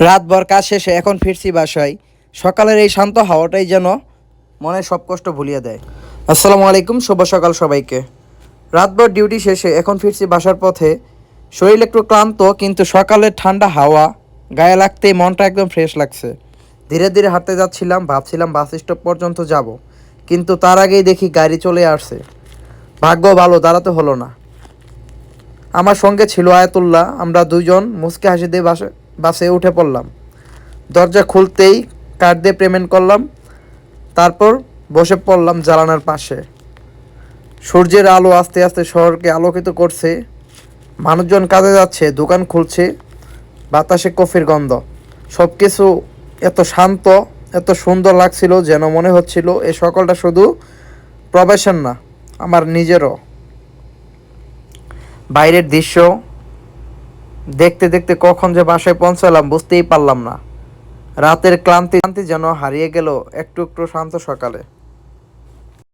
রাতভর কাজ শেষে এখন ফিরছি বাসায়। সকালের এই শান্ত হাওয়াটাই যেন মনে সব কষ্ট ভুলিয়ে দেয়। আসসালামু আলাইকুম, শুভ সকাল সবাইকে। রাতভর ডিউটি শেষে এখন ফিরছি বাসার পথে। শরীর একটু ক্লান্ত, কিন্তু সকালের ঠান্ডা হাওয়া গায়ে লাগতেই মনটা একদম ফ্রেশ লাগছে। ধীরে ধীরে হাঁটতে যাচ্ছিলাম, ভাবছিলাম বাস স্টপ পর্যন্ত যাব, কিন্তু তার আগেই দেখি গাড়ি চলে আসছে। ভাগ্য ভালো, দাঁড়াতে হলো না। আমার সঙ্গে ছিল আয়াতুল্লাহ। আমরা দুইজন মুচকে হাসি দিয়ে বাসে উঠে পড়লাম। দরজা খুলতেই কার্ড দিয়ে পেমেন্ট করলাম, তারপর বসে পড়লাম জানালার পাশে। সূর্যের আলো আস্তে আস্তে শহরকে আলোকিত করছে। মানুষজন কাজে যাচ্ছে, দোকান খুলছে, বাতাসে কফির গন্ধ। সব কিছু এত শান্ত, এত সুন্দর লাগছিল, যেন মনে হচ্ছিল এই সকালটা শুধু প্রবেশন না, আমার নিজেরও। বাইরের দৃশ্য দেখতে দেখতে কখন যে বাসায় পৌঁছালাম বুঝতেই পারলাম না। রাতের ক্লান্তি যেন হারিয়ে গেল একটু একটু শান্ত সকালে।